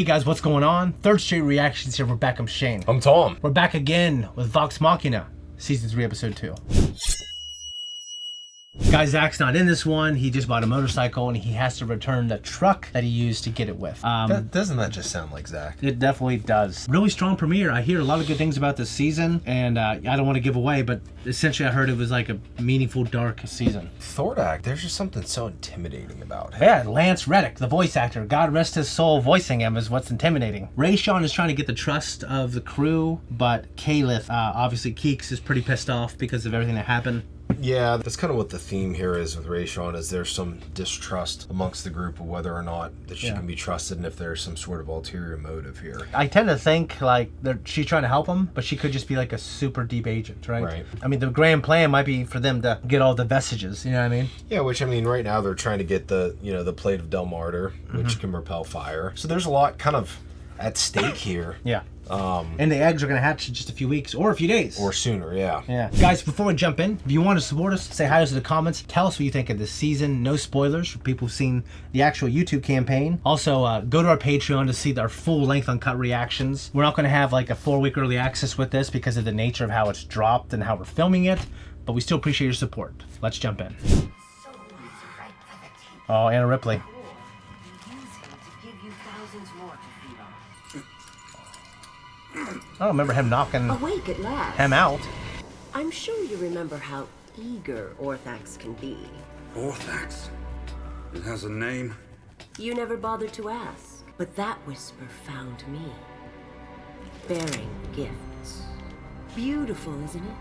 Hey guys, what's going on? Third Street Reactions here. We're back. I'm Shane. I'm Tom. We're back again with Vox Machina, Season 3, Episode 2. Guy Zach's not in this one. He just bought a motorcycle and he has to return the truck that he used to get it with. Doesn't that just sound like Zach? It definitely does. Really strong premiere. I hear a lot of good things about this season, and I don't want to give away, but essentially I heard it was like a meaningful, dark season. Thordak, there's just something so intimidating about him. Yeah, Lance Reddick, the voice actor, God rest his soul, voicing him is what's intimidating. Rayshawn is trying to get the trust of the crew, but Caliph, obviously Keeks, is pretty pissed off because of everything that happened. Yeah, that's kind of what the theme here is with Rayshawn, is there's some distrust amongst the group of whether or not that she can be trusted and if there's some sort of ulterior motive here. I tend to think like she's trying to help him, but she could just be like a super deep agent, right? Right. I mean, the grand plan might be for them to get all the vestiges, you know what I mean? Yeah, which I mean, right now they're trying to get the, the plate of Del Martyr, which can repel fire. So there's a lot kind of at stake here. Yeah. And the eggs are going to hatch in just a few weeks or a few days. Or sooner, yeah. Yeah. Guys, before we jump in, if you want to support us, say hi to us in the comments. Tell us what you think of this season. No spoilers for people who've seen the actual YouTube campaign. Also, go to our Patreon to see our full-length uncut reactions. We're not going to have like a 4-week early access with this because of the nature of how it's dropped and how we're filming it, but we still appreciate your support. Let's jump in. Oh, Anna Ripley. I don't remember him knocking Awake at last. him out. I'm sure you remember how eager Orthax can be. Orthax? It has a name? You never bothered to ask, but that whisper found me. Bearing gifts. Beautiful, isn't it?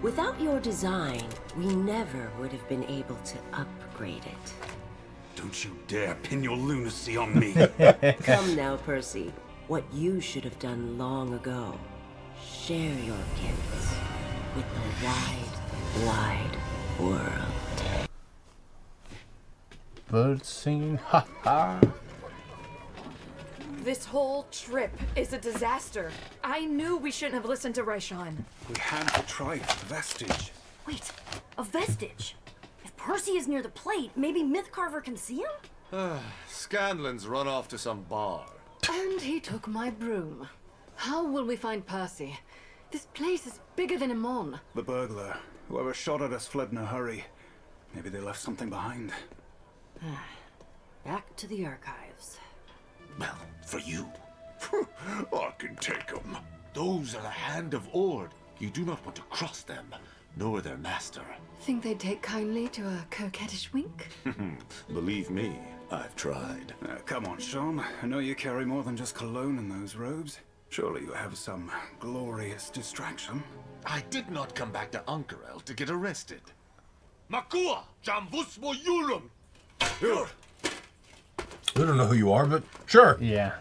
Without your design, we never would have been able to upgrade it. Don't you dare pin your lunacy on me. Come now, Percy. What you should have done long ago. Share your gifts with the wide world. Birds singing, ha ha. This whole trip is a disaster. I knew we shouldn't have listened to Rayshawn. We had to try the vestige. Wait, a vestige? If Percy is near the plate, maybe Mythcarver can see him? Scanlan's run off to some bar. And he took my broom. How will we find Percy? This place is bigger than Amon. The burglar. Whoever shot at us fled in a hurry. Maybe they left something behind. Back to the archives. Well, for you. I can take them. Those are the Hand of Ord. You do not want to cross them, nor their master. Think they'd take kindly to a coquettish wink? Believe me, I've tried. Come on, Sean. I know you carry more than just cologne in those robes. Surely you have some glorious distraction. I did not come back to Ank'Harel to get arrested. Makua! Jamvusmo Yulum! I don't know who you are, but sure. Yeah.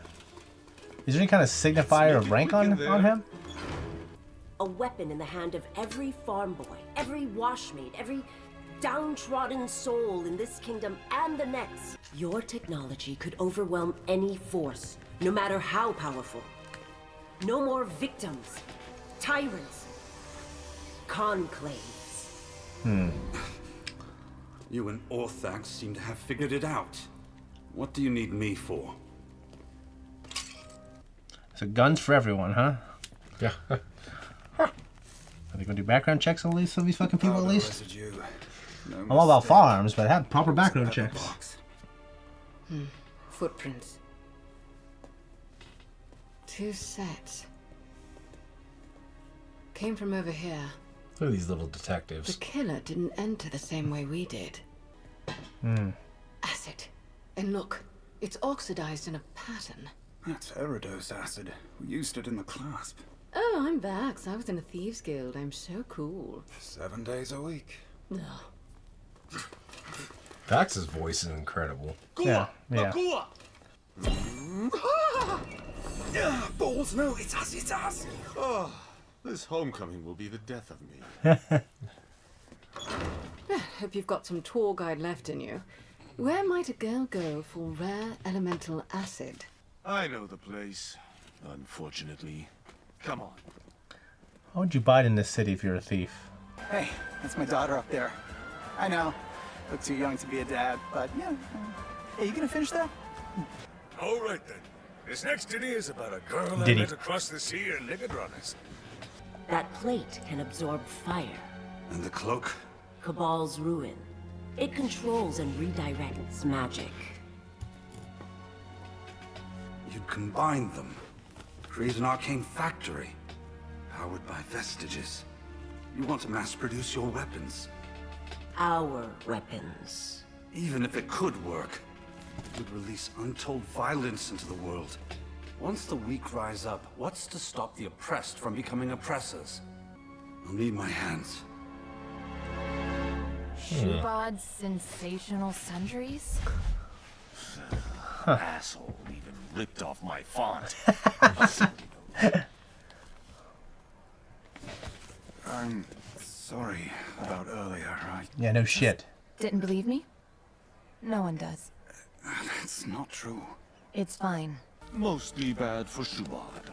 Is there any kind of signifier of rank on him? A weapon in the hand of every farm boy, every washmaid, every downtrodden soul in this kingdom and the next. Your technology could overwhelm any force, no matter how powerful. No more victims, tyrants, conclaves. You and Orthax seem to have figured it out. What do you need me for? So guns for everyone, huh? Yeah. Are they gonna do background checks on some of these fucking people at least? Residue. No I'm all about mistake. firearms, but have proper background Pepper checks. box. Footprints. 2 sets. Came from over here. Look at these little The detectives. killer didn't enter the same way we did. Acid. And look, it's oxidized in a pattern. That's Eridos acid. We used it in the clasp. Oh, I'm Vax. I was in a thieves guild. I'm so cool. 7 days a week. Ugh. Dax's voice is incredible. Yeah, yeah. Balls, no, it's us. Oh, this homecoming will be the death of me. Hope you've got some tour guide left in you. Where might a girl go for rare elemental acid? I know the place, unfortunately. Come on. How would you bide in this city if you're a thief? Hey, that's my daughter up there. I know. Look too young to be a dad, but yeah. Hey, you gonna finish that? All right then. This next ditty is about a girl I Ditty. met across the sea in Nicodranas. That plate can absorb fire. And the cloak? Cabal's ruin. It controls and redirects magic. You'd combine them. Create an arcane factory. Powered by vestiges. You want to mass produce your weapons. Our weapons. Even if it could work, it would release untold violence into the world. Once the weak rise up, what's to stop the oppressed from becoming oppressors? I'll need my hands. Shubad's sensational sundries? Asshole even ripped off my font. I'm sorry about earlier. Yeah, no shit. Didn't believe me? No one does. That's not true. It's fine. Mostly bad for Shubad.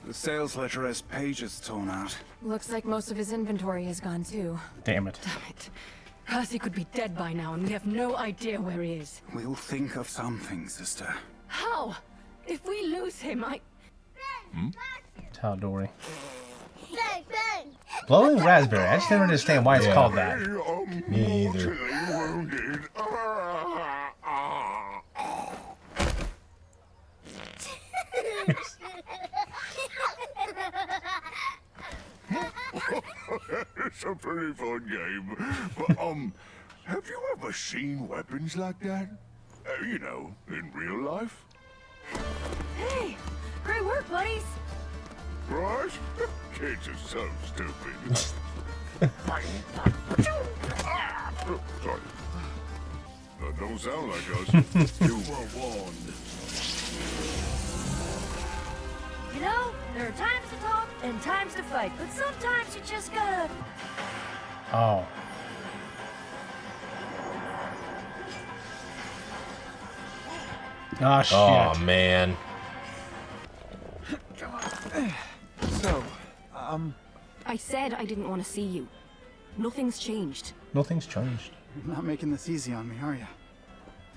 The sales ledger has pages torn out. Looks like most of his inventory is gone too. Damn it. Damn it. Percy could be dead by now, and we have no idea where he is. We'll think of something, sister. How? If we lose him, Tell Dory. Blowing raspberry. I just don't understand why it's called that. Me either. Wounded. It's a pretty fun game. But, have you ever seen weapons like that? You know, in real life? Hey, great work, buddies. Right? Kids are so stupid. Sorry. That don't sound like us. You were warned. You know, there are times to talk and times to fight, but sometimes you just gotta... Oh. Oh, shit. Oh, man. So, I said I didn't want to see you. Nothing's changed. Nothing's changed. you're not making this easy on me, are you?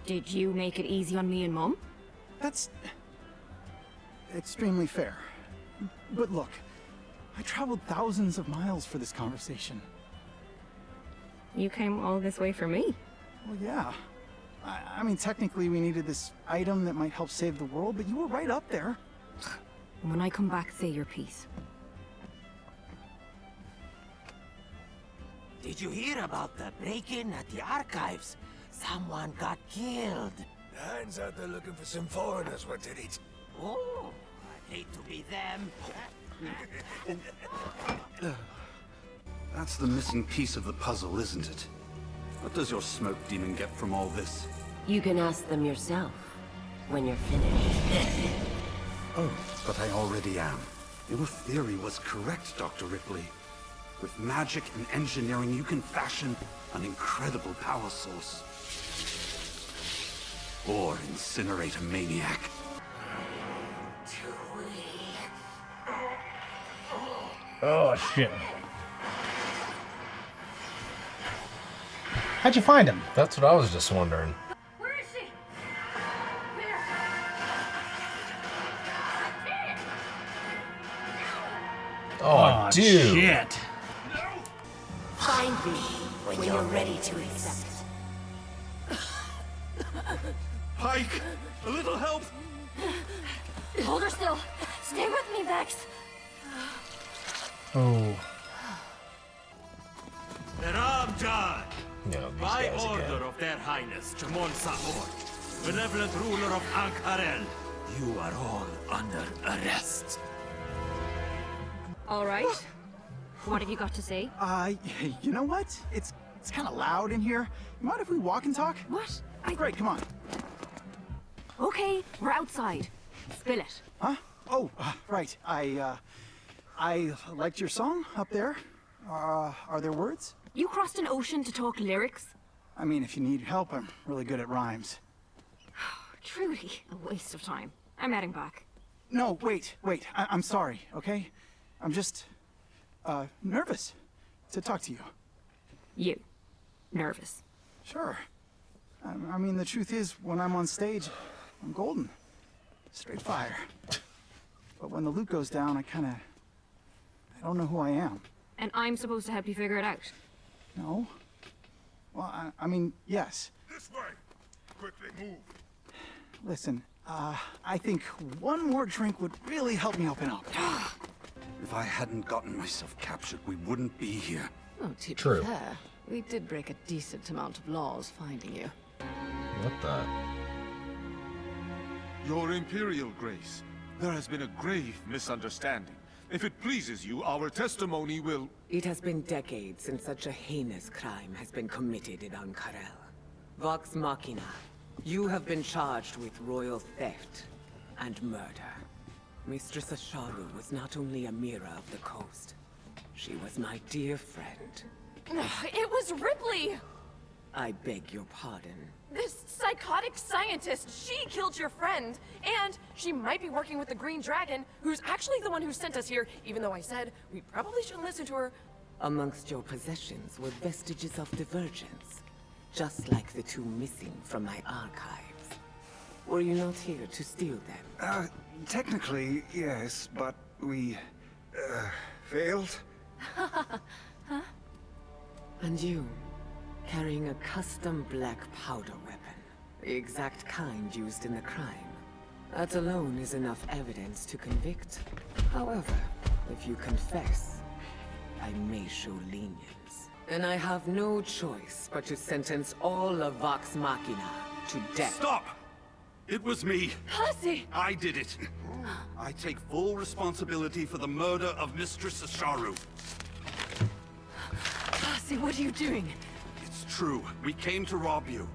Did you make it easy on me and Mom? That's extremely fair. But look, I traveled thousands of miles for this conversation. You came all this way for me. Well, yeah. I mean, technically we needed this item that might help save the world, but you were right up there. When I come back, say your piece. Did you hear about the break-in at the archives? Someone got killed. Hands out there looking for some foreigners, what did it? Oh, I'd hate to be them. That's the missing piece of the puzzle, isn't it? What does your smoke demon get from all this? You can ask them yourself when you're finished. Oh, but I already am. Your theory was correct, Dr. Ripley. With magic and engineering, you can fashion an incredible power source. Or incinerate a maniac. Oh, shit. How'd you find him? That's what I was just wondering. Where is she? Where? Oh, dude. Shit. Find me when you're ready to accept. Pike! A little help! Hold her still. Stay with me, Vex. Oh. Ramjan! No, these By guys order again. of their highness, Jamon Saor, benevolent ruler of Ank'Harel, you are all under arrest. All right. What have you got to say? You know what? It's kind of loud in here. You mind if we walk and talk? What? Great, come on. Okay, we're outside. Spill it. Huh? Oh, right. I liked your song up there. Are there words? You crossed an ocean to talk lyrics? I mean, if you need help, I'm really good at rhymes. Truly a waste of time. I'm heading back. No, wait. I'm sorry, okay? I'm just, nervous to talk to you. You. Nervous. Sure. I mean, the truth is, when I'm on stage, I'm golden. straight fire. But when the loot goes down, I don't know who I am. And I'm supposed to help you figure it out? No? Well, I mean, yes. This way! Quickly move! Listen, I think one more drink would really help me open up. If I hadn't gotten myself captured, we wouldn't be here. Oh, to be True. fair, we did break a decent amount of laws finding you. What the? Your Imperial Grace, there has been a grave misunderstanding. If it pleases you, our testimony will... It has been decades since such a heinous crime has been committed in Ank'Harel. Vox Machina, you have been charged with royal theft and murder. Mistress Asharu was not only a mirror of the coast, she was my dear friend. It was Ripley! I beg your pardon. This psychotic scientist, she killed your friend. And she might be working with the Green Dragon, who's actually the one who sent us here, even though I said we probably shouldn't listen to her. Amongst your possessions were vestiges of divergence, just like the two missing from my archives. Were you not here to steal them? Technically, yes, but we, failed? And you, carrying a custom black powder weapon, the exact kind used in the crime. That alone is enough evidence to convict. However, if you confess, I may show lenience. And I have no choice but to sentence all of Vox Machina to death. Stop! It was me. Percy! I did it. I take full responsibility for the murder of Mistress Asharu. Percy, what are you doing? It's true. We came to rob you.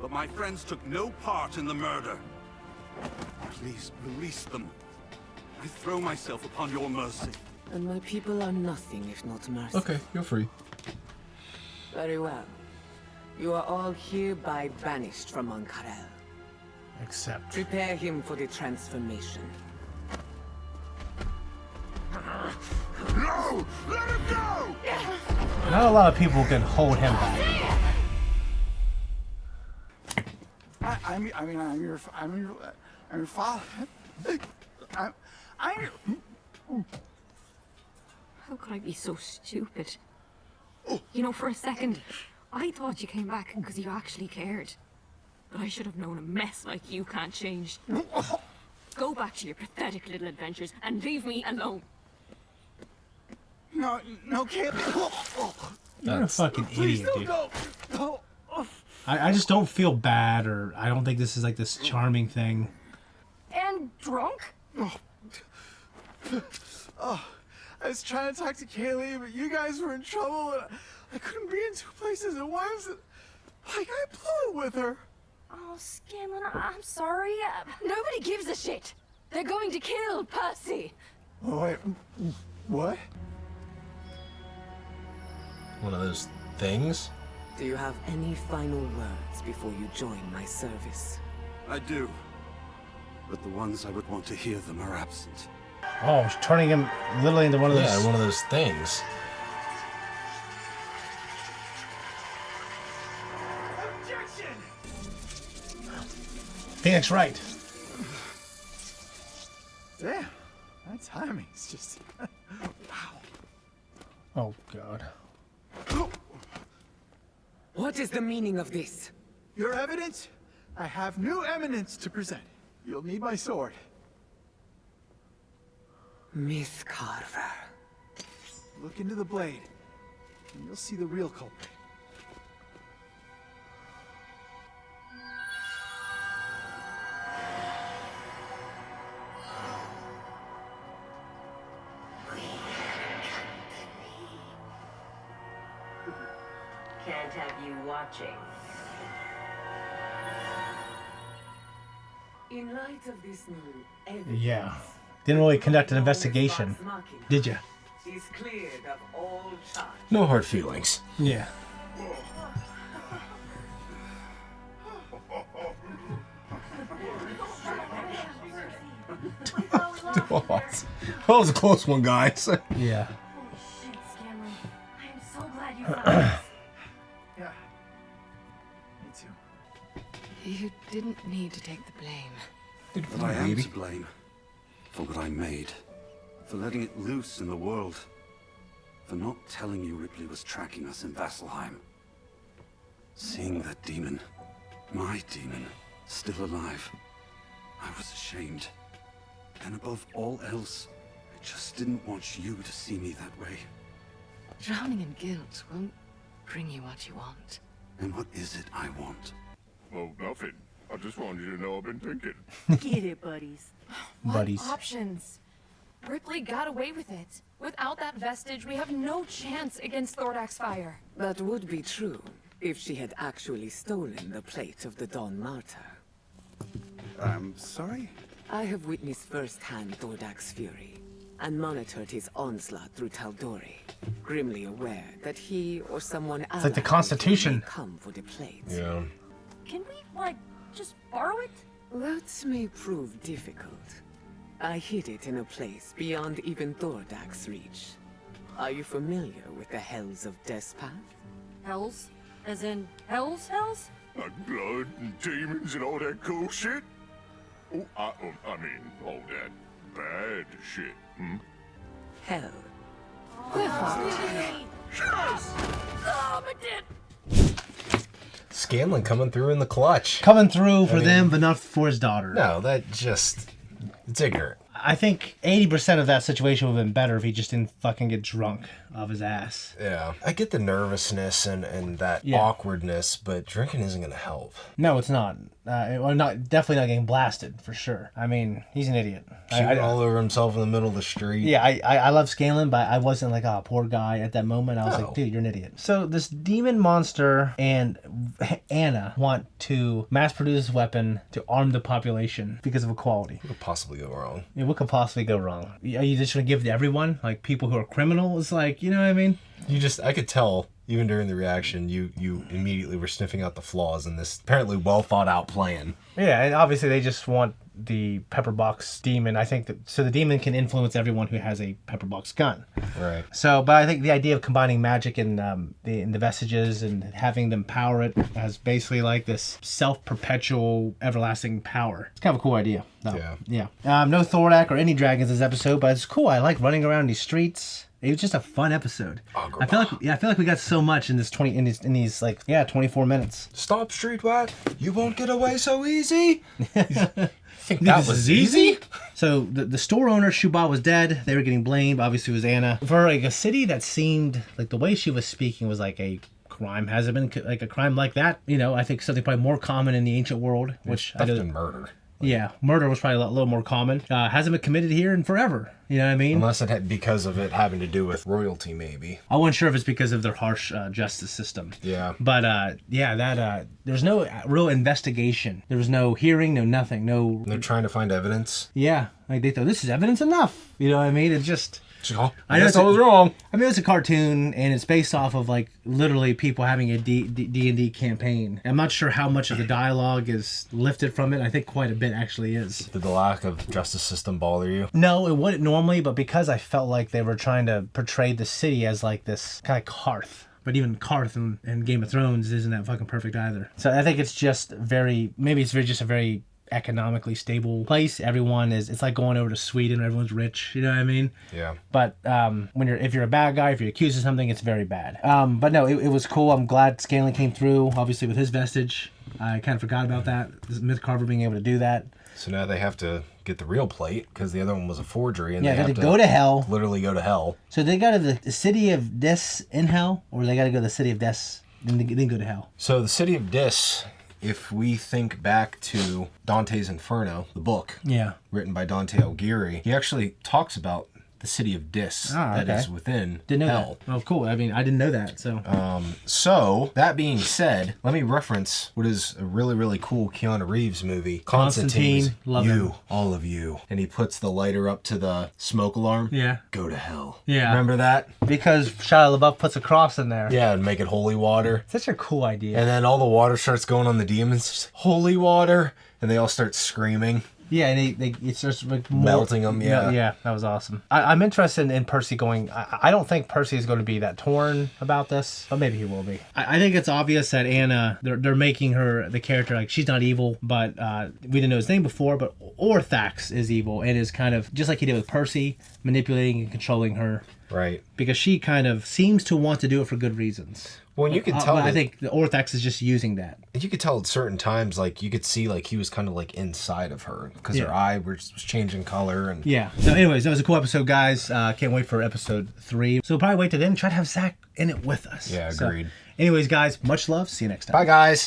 But my friends took no part in the murder. Please, release them. I throw myself upon your mercy. And my people are nothing if not merciful. Okay, you're free. Very well. You are all hereby banished from Ank'Harel. Except. Prepare him for the transformation. No! Let him go! Not a lot of people can hold him back. I'm your father. How could I be so stupid? You know, for a second, I thought you came back because you actually cared. But I should have known a mess like you can't change. Go back to your pathetic little adventures and leave me alone. No, kid. You're a fucking idiot, dude. Go. I just don't feel bad, or I don't think this is like this charming thing. And drunk? Oh, I was trying to talk to Kaylee, but you guys were in trouble, and I couldn't be in two places at once. Like, I blew it with her. Oh, Scanlan, I'm sorry. Nobody gives a shit. They're going to kill Percy. Oh, wait. What? One of those things? Do you have any final words before you join my service? I do. But the ones I would want to hear them are absent. Oh, she's turning him literally into one of those. Yeah, one of those things. Objection! Phoenix Wright. Damn, that timing's just... wow. Oh, God. What is the meaning of this? Your evidence? I have new eminence to present. You'll need my sword. Miss Carver. Look into the blade, and you'll see the real culprit. Can't have you watching. In light of this new evidence, Yeah. Didn't really conduct an investigation, did you? is cleared of all charge. No hard feelings. Yeah. That was a close one, guys. Yeah. Holy shit, Scanlan. I am so glad you found us. Yeah. Me too. You didn't need to take the blame. But I am to blame for what I made, for letting it loose in the world, for not telling you Ripley was tracking us in Vasselheim. Seeing that demon, my demon, still alive, I was ashamed. And above all else, I just didn't want you to see me that way. Drowning in guilt won't bring you what you want. And what is it I want? Oh, nothing. I just wanted you to know I've been thinking. Get it, buddies. What options? Ripley got away with it. Without that vestige, we have no chance against Thordak's fire. That would be true if she had actually stolen the plate of the Dawn Martyr. I'm sorry? I have witnessed firsthand Thordak's fury and monitored his onslaught through Taldori, grimly aware that he or someone else like the Constitution. may come for the plate. Yeah. Can we, like, just borrow it? That may prove difficult. I hid it in a place beyond even Thordak's reach. Are you familiar with the Hells of Despath? Hells? As in hells? Like blood and demons and all that cool shit? Oh, I mean, all that bad shit, hmm? Hell. Scanlan coming through in the clutch. Coming through for them, but not for his daughter. No, that just... It's ignorant. I think 80% of that situation would have been better if he just didn't fucking get drunk off his ass. Yeah. I get the nervousness and that awkwardness, but drinking isn't going to help. No, it's not. Definitely not getting blasted, for sure. I mean, he's an idiot. Shooting all over himself in the middle of the street. Yeah, I love Scanlan, but I wasn't like, oh, poor guy at that moment. I was like, dude, you're an idiot. So this demon monster and Anna want to mass produce this weapon to arm the population because of equality. What could possibly go wrong? Yeah, what could possibly go wrong? Are you just going to give it to everyone? Like people who are criminals? Like, you know what I mean? I could tell, even during the reaction, you immediately were sniffing out the flaws in this apparently well thought out plan. Yeah, and obviously they just want the pepper box demon. I think that so the demon can influence everyone who has a pepper box gun. Right. So, but I think the idea of combining magic and the vestiges and having them power it as basically like this self-perpetual, everlasting power. It's kind of a cool idea. Though. Yeah. No Thordak or any dragons this episode, but it's cool. I like running around these streets. It was just a fun episode. I feel like we got so much in this 24 minutes. Stop, Street Rat! You won't get away so easy. Think that was easy? So the store owner Shuba was dead. They were getting blamed. Obviously, it was Anna for like a city that seemed like the way she was speaking was like a crime. Has it been like a crime like that? You know, I think something probably more common in the ancient world, which I know. Murder. Yeah, murder was probably a little more common. Hasn't been committed here in forever. You know what I mean? Unless it had because of it having to do with royalty, maybe. I wasn't sure if it's because of their harsh justice system. Yeah. But there's no real investigation. There was no hearing, no nothing, no. They're trying to find evidence. Yeah, like they thought this is evidence enough. You know what I mean? It's just. I guess I was wrong. I mean, it's a cartoon, and it's based off of like literally people having a D&D campaign. I'm not sure how much of the dialogue is lifted from it. I think quite a bit actually is. Did the lack of justice system bother you? No, it wouldn't normally, but because I felt like they were trying to portray the city as like this kind of Karth. But even Karth in Game of Thrones isn't that fucking perfect either. So I think it's just just a very economically stable place. Everyone it's like going over to Sweden where everyone's rich, you know what I mean? Yeah. But if you're a bad guy, if you're accused of something, it's very bad. But no, it was cool. I'm glad Scanlan came through, obviously with his vestige. I kind of forgot about that, this Myth Carver being able to do that. So now they have to get the real plate because the other one was a forgery, and they have to go to hell. Literally go to hell. So they go to the city of Dis in hell, or they got to go to the city of Dis then go to hell. So the city of Dis, if we think back to Dante's Inferno, the book, written by Dante Alighieri, he actually talks about the city of Dis that is within hell. That. Oh, cool. I mean, I didn't know that. So that being said, let me reference what is a really, really cool Keanu Reeves movie, Constantine. Love him. All of you. And he puts the lighter up to the smoke alarm. Yeah. Go to hell. Yeah. Remember that? Because Shia LaBeouf puts a cross in there. Yeah, and make it holy water. Such a cool idea. And then all the water starts going on the demons. Holy water. And they all start screaming. Yeah, and it's just like melting them. Yeah, yeah, that was awesome. I'm interested in Percy going. I don't think Percy is going to be that torn about this, but maybe he will be. I think it's obvious that Anna, they're making her the character like she's not evil, but we didn't know his name before. But Orthax is evil and is kind of just like he did with Percy, manipulating and controlling her. Right. Because she kind of seems to want to do it for good reasons. Well, you could tell. I think the Orthax is just using that. You could tell at certain times, like you could see, like he was kind of like inside of her because her eye was changing color. And yeah. So, anyways, that was a cool episode, guys. Can't wait for episode 3. So we'll probably wait till then. Try to have Zach in it with us. Yeah, agreed. So, anyways, guys, much love. See you next time. Bye, guys.